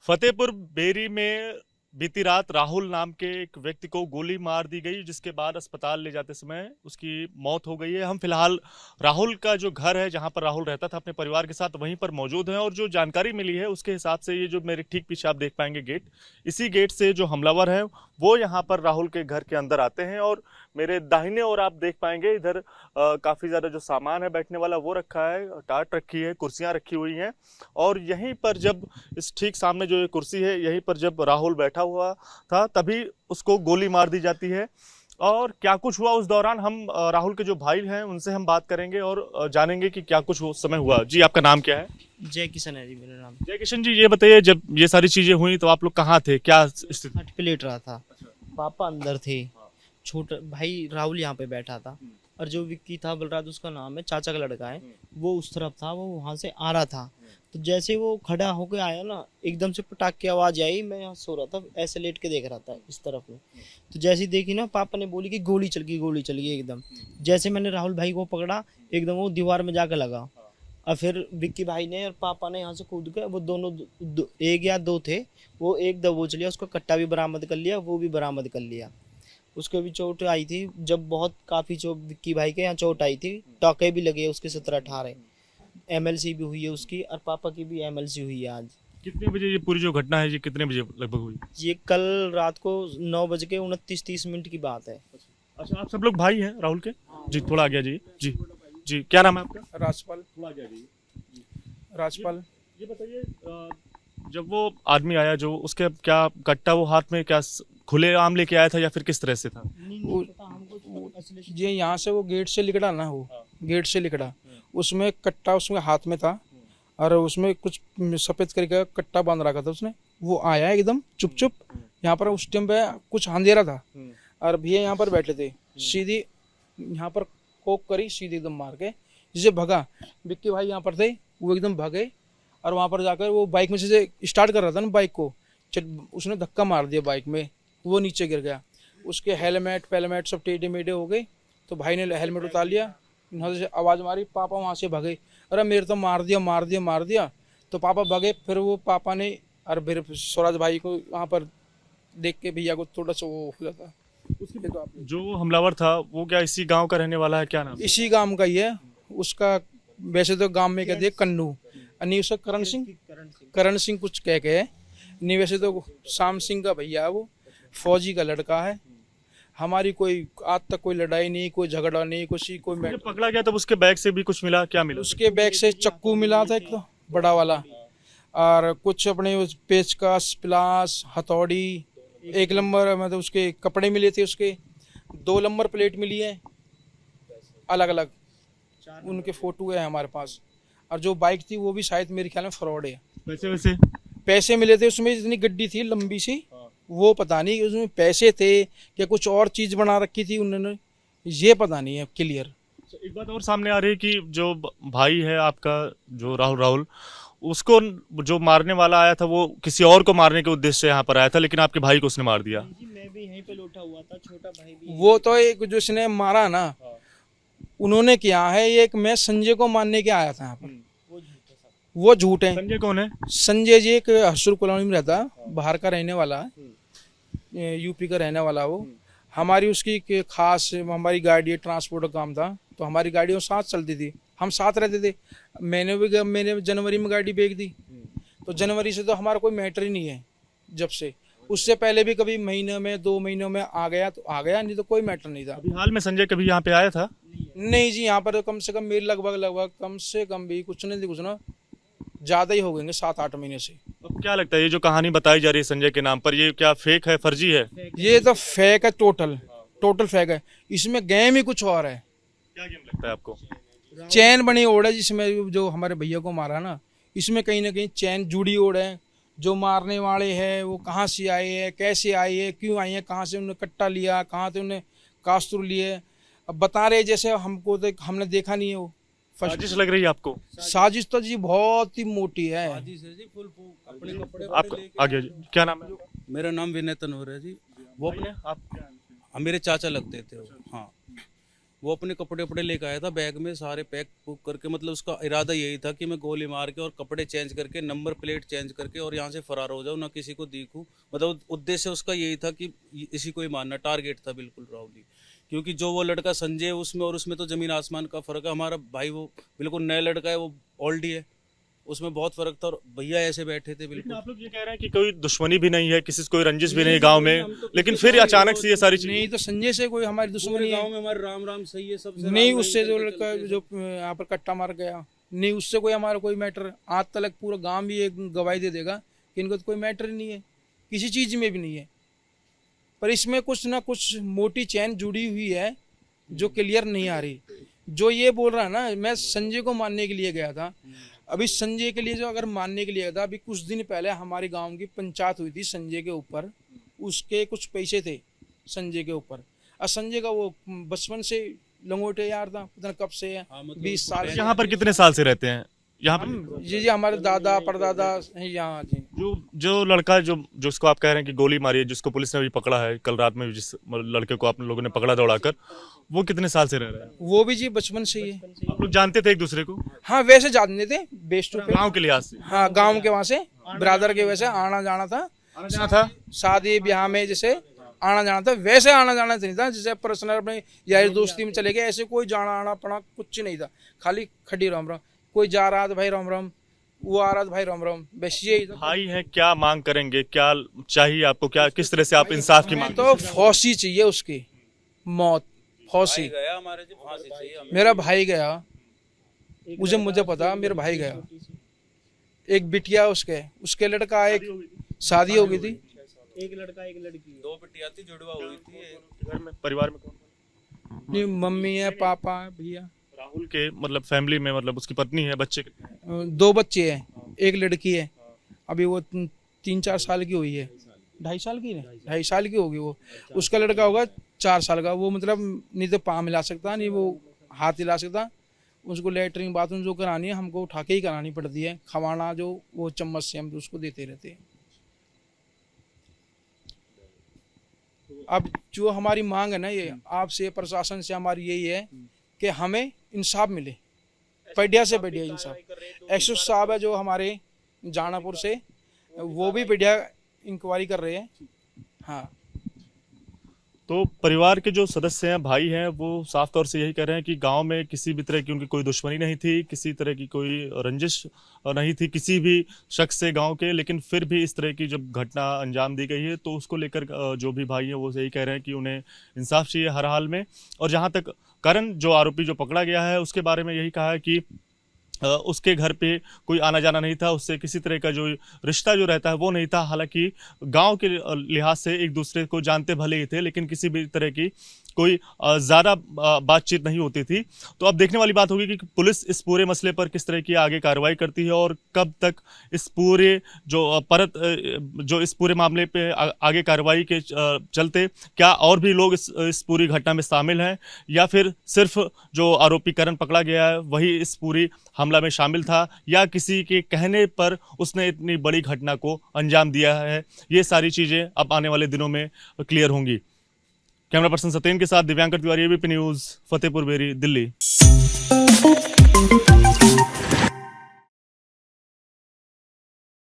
Fatehpur berry में बीती रात राहुल नाम के एक व्यक्ति को गोली मार दी गई, जिसके बाद अस्पताल ले जाते समय उसकी मौत हो गई है। हम फिलहाल राहुल का जो घर है, जहां पर राहुल रहता था अपने परिवार के साथ, वहीं पर मौजूद हैं। और जो जानकारी मिली है उसके हिसाब से ये जो मेरे ठीक पीछे आप देख पाएंगे गेट, इसी गेट से जो हमलावर है वो यहाँ पर राहुल के घर के अंदर आते हैं। और मेरे दाहिने ओर आप देख पाएंगे इधर काफी ज्यादा जो सामान है बैठने वाला वो रखा है, टाट रखी है, कुर्सियां रखी हुई हैं। और यहीं पर जब इस ठीक सामने जो ये कुर्सी है, यहीं पर जब राहुल बैठा हुआ था तभी उसको गोली मार दी जाती है। और क्या कुछ हुआ उस दौरान, हम राहुल के जो भाई हैं उनसे हम बात करेंगे और जानेंगे कि क्या कुछ उस समय हुआ। जी, आपका नाम क्या है? जय किशन है जी मेरा नाम। जय किशन जी, ये बताइए, जब ये सारी चीजें हुई तो आप लोग कहाँ थे, क्या स्थिति? हट पे लेट रहा था। पापा अंदर थे, छोटा भाई राहुल यहाँ पे बैठा था। और जो विक्की था, बलराज उसका नाम है, चाचा का लड़का है, वो उस तरफ था, वो वहां से आ रहा था। तो जैसे वो खड़ा होके आया ना, एकदम से पटाख की आवाज आई। मैं यहाँ सो रहा था, ऐसे लेट के देख रहा था इस तरफ में। तो जैसे ही देखी ना, पापा ने बोली कि गोली चल गई, गोली चल गई एकदम। जैसे मैंने राहुल भाई को पकड़ा, एकदम वो दीवार में जाकर लगा। और फिर विक्की भाई ने और पापा ने यहाँ से कूद के, वो दोनों एक या दो थे, वो एक दबोच लिया, उसका कट्टा भी बरामद कर लिया, वो भी बरामद कर लिया। उसको भी चोट आई थी, जब बहुत काफ़ी चोट विक्की भाई के यहाँ चोट आई थी, टाँके भी लगे उसके 17-18। एमएलसी भी हुई है उसकी, और पापा की भी एमएलसी हुई है आज। कितने बजे ये पूरी जो घटना है, ये कितने बजे लगभग हुई? ये कल रात को 9:29-30 की बात है। अच्छा, आप सब लोग भाई हैं राहुल के? जी, थोड़ा आगे आ जाइए। जी जी, क्या नाम है आपका? राजपाल। थोड़ा आगे आ जाइए। राजपाल। ये बताइए, जब वो आदमी आया, जो उसके क्या कट्टा वो हाथ में क्या खुले आम लेके आया था या फिर किस तरह से था? ये यहाँ से वो गेट से लिकड़ा ना, वो गेट से लिकड़ा, उसमें कट्टा उसमें हाथ में था, और उसमें कुछ सफेद करके कट्टा बांध रखा था उसने। वो आया एकदम चुप चुप, यहाँ पर उस टाइम पे कुछ अंधेरा था, और भैया यहाँ पर बैठे थे, सीधी यहाँ पर कोक करी, सीधी एकदम मार के जिसे भगा। विक्की भाई यहाँ पर थे, वो एकदम भागे, और वहाँ पर जाकर वो बाइक में से स्टार्ट कर रहा था ना बाइक को, उसने धक्का मार दिया बाइक में, वो नीचे गिर गया। उसके हेलमेट पेलमेट सब टेढ़े मेढ़े हो गए। तो भाई ने हेलमेट उतार लिया, यहाँ से आवाज़ मारी, पापा वहाँ से भागे, अरे मेरे तो मार दिया मार दिया मार दिया। तो पापा भागे, फिर वो पापा ने, और फिर स्वराज भाई को वहाँ पर देख के भैया को थोड़ा सा वो हो जाता। उसके तो जो हमलावर था वो क्या इसी गांव का रहने वाला है? क्या नाम? इसी गांव का ही है उसका। वैसे तो गांव में कहते हैं कन्नू, नहीं उसका करण सिंह कुछ कह के है, नहीं वैसे तो शाम सिंह का भैया है, वो फौजी का लड़का है। हमारी कोई आज तक कोई लड़ाई नहीं, कोई झगड़ा नहीं, कोई जब पकड़ा गया तब उसके बैग से भी कुछ मिला? क्या मिला? उसके बैग से चक्कू मिला था एक तो बड़ा वाला, और कुछ अपने पेचकस प्लास हथौड़ी, 1 नंबर मतलब उसके कपड़े मिले थे, उसके 2 नंबर प्लेट मिली है अलग अलग, उनके फोटो है हमारे पास। और जो बाइक थी वो भी शायद मेरे ख्याल में फ्रॉड है। वैसे पैसे मिले थे उसमें, इतनी गड्डी थी लंबी सी, वो पता नहीं उसमें पैसे थे या कुछ और चीज बना रखी थी उन्होंने, ये पता नहीं है क्लियर। एक बात और सामने आ रही है कि जो भाई है आपका, जो राहुल, उसको जो मारने वाला आया था वो किसी और को मारने के उद्देश्य से यहाँ पर आया था, लेकिन आपके भाई को उसने मार दिया। जी, मैं भी यहीं पे लौटा हुआ था, छोटा भाई भी। वो तो एक जो इसने मारा ना, उन्होंने किया है। एक मैं संजय को मारने के आया था यहाँ पर, वो झूठ है। संजय कौन है? संजय जी एक हसूर कॉलोनी में रहता, बाहर का रहने वाला, यूपी का रहने वाला। वो हमारी उसकी खास, हमारी गाड़ी ट्रांसपोर्ट का काम था, तो हमारी गाड़ियों साथ चलती थी, हम साथ रहते थे। मैंने जनवरी में गाड़ी बेच दी, तो जनवरी से तो हमारा कोई मैटर ही नहीं है। जब से उससे पहले भी कभी महीने में 2 महीनों में आ गया तो आ गया, नहीं तो कोई मैटर नहीं था। अभी हाल में संजय कभी यहाँ पे आया था? नहीं जी, यहाँ पर कम से कम मेरे लगभग कम से कम भी कुछ नहीं, कुछ ना ज़्यादा ही हो गए 7-8 महीने से। अब क्या लगता है ये जो कहानी बताई जा रही है संजय के नाम पर, ये क्या फेक है, फर्जी है? ये तो फेक है, टोटल फेक है। इसमें गेम ही कुछ और है। क्या गेम लगता है आपको? चैन बनी ओढ़ है, जिसमें जो हमारे भैया को मारा ना, इसमें कहीं ना कहीं चैन जुड़ी ओढ़ है। जो मारने वाले हैं वो कहाँ से आए हैं, कैसे आए हैं, क्यों आए हैं, कहाँ से उन्होंने कट्टा लिया, कहाँ से उन्होंने कास्तूर लिए, अब बता रहे जैसे हमको तो हमने देखा नहीं है। वो साजिश लग रही है आपको? साजिश तो जी बहुत ही मोटी है। आप आगे क्या नाम है? मेरा नाम विनय तनवर है जी। वो अपने आप? मेरे चाचा लगते थे वो। हाँ, वो अपने कपड़े वपड़े लेकर आया था बैग में सारे पैक पुक करके, मतलब उसका इरादा यही था कि मैं गोली मार के और कपड़े चेंज करके नंबर प्लेट चेंज करके और यहाँ से फरार हो जाऊँ, ना किसी को दिखूँ। मतलब उद्देश्य उसका यही था कि इसी को ही मारना, टारगेट था बिल्कुल राहुल। क्योंकि जो वो लड़का संजय उसमें और उसमें तो ज़मीन आसमान का फ़र्क है। हमारा भाई वो बिल्कुल नया लड़का है, वो ओल्ड ही है, उसमें बहुत फ़र्क था। और भैया ऐसे बैठे थे लेकिन बिल्कुल। आप लोग ये कह रहे हैं कि कोई दुश्मनी भी नहीं है, किसी से कोई रंजिश भी नहीं गांव में, लेकिन फिर अचानक से ये सारी चीजें। नहीं तो संजय से कोई हमारी दुश्मनी पूरे है गांव में हमारे राम राम सही है सबसे। नहीं, उससे जो लड़का जो यहाँ पर कट्टा मार गया, नहीं उससे कोई हमारा कोई मैटर आज तक पूरा गांव भी एक गवाही दे देगा कि इनको तो कोई मैटर ही नहीं है, किसी चीज़ में भी नहीं है। पर इसमें कुछ ना कुछ मोटी चैन जुड़ी हुई है जो क्लियर नहीं आ रही। जो ये बोल रहा है ना, मैं संजय को मारने के लिए गया था, अभी संजय के लिए जो अगर मानने के लिए गया था, अभी कुछ दिन पहले हमारे गांव की पंचायत हुई थी संजय के ऊपर, उसके कुछ पैसे थे संजय के ऊपर। और संजय का वो बचपन से लंगोटे यार था, पता नहीं कब से है, 20 साल से। यहाँ पर कितने साल से रहते हैं यहाँ पर? जी हमारे दादा परदादा हैं यहाँ जी। जो लड़का जो जिसको आप कह रहे हैं कि गोली मारी है, जिसको पुलिस ने भी पकड़ा है कल रात में, जिस लड़के को आप लोगों ने पकड़ा दौड़ाकर, वो कितने साल से रह रहा है? वो भी जी बचपन से ही है। आप लोग जानते थे एक दूसरे को हाँ वैसे जानते थे, बेस टू गांव के लिहाज से? हाँ गांव के वहाँ से ब्रदर के वैसे आना जाना था, शादी ब्याह में जैसे आना जाना था, वैसे आना जाना नहीं था जैसे पर्सनल अपने यारी दोस्ती में चले गए, ऐसे कोई जाना आना पड़ा कुछ नहीं था, खाली खड़ी राम राम, कोई जा रहा था भाई राम राम, वो आ रहा था भाई राम राम, बस यही था। भाई है, क्या मांग करेंगे, क्या चाहिए आपको, क्या किस तरह से आप इंसाफ की मांग? तो फांसी चाहिए उसकी, मौत, फांसी। गया हमारे जी, फांसी चाहिए हमें। मेरा भाई गया, मुझे पता, मेरा भाई गया, एक बिटिया उसके लड़का, एक शादी हो गई थी, एक लड़का एक लड़की। 2 बिटिया थी, जुड़वा हुई थी। घर में परिवार में कौन? नहीं मम्मी है, पापा है, भैया। राहुल के मतलब फैमिली में, मतलब उसकी पत्नी है, बच्चे कितने हैं? 2 बच्चे हैं, एक लड़की है, अभी वो 3-4 साल की हुई है, 2.5 साल की है, 2.5 साल की होगी वो। उसका लड़का होगा 4 साल का, वो मतलब नहीं तो पाँव मिला सकता, नहीं वो हाथ हिला सकता। उसको लेटरिन बाथरूम जो करानी है हमको उठा के ही करानी पड़ती है, खवाना जो वो चम्मच से हम तो उसको देते रहते हैं। अब जो हमारी मांग है ना, ये आपसे प्रशासन से हमारी यही है कि हमें इंसाफ मिले, बढ़िया से बढ़िया इंसाफ। एसओ साहब है जो हमारे जानापुर से, वो भी बढ़िया इंक्वायरी कर रहे हैं। हाँ तो परिवार के जो सदस्य हैं, भाई हैं, वो साफ तौर से यही कह रहे हैं कि गांव में किसी भी तरह की उनकी कोई दुश्मनी नहीं थी, किसी तरह की कोई रंजिश नहीं थी किसी भी शख्स से गांव के, लेकिन फिर भी इस तरह की जब घटना अंजाम दी गई है तो उसको लेकर जो भी भाई हैं वो यही कह रहे हैं कि उन्हें इंसाफ चाहिए हर हाल में। और जहां तक करण जो आरोपी जो पकड़ा गया है उसके बारे में यही कहा है कि उसके घर पे कोई आना जाना नहीं था, उससे किसी तरह का जो रिश्ता जो रहता है वो नहीं था। हालांकि गांव के लिहाज से एक दूसरे को जानते भले ही थे, लेकिन किसी भी तरह की कोई ज़्यादा बातचीत नहीं होती थी। तो अब देखने वाली बात होगी कि पुलिस इस पूरे मसले पर किस तरह की आगे कार्रवाई करती है और कब तक इस पूरे जो इस पूरे मामले पे आगे कार्रवाई के चलते क्या और भी लोग इस पूरी घटना में शामिल हैं, या फिर सिर्फ जो आरोपी करण पकड़ा गया है वही इस पूरी हमला में शामिल था, या किसी के कहने पर उसने इतनी बड़ी घटना को अंजाम दिया है। ये सारी चीज़ें अब आने वाले दिनों में क्लियर होंगी। कैमरा पर्सन सत्येन के साथ दिव्यांकर तिवारी, एबीपी न्यूज़, फतेहपुर बेरी, दिल्ली।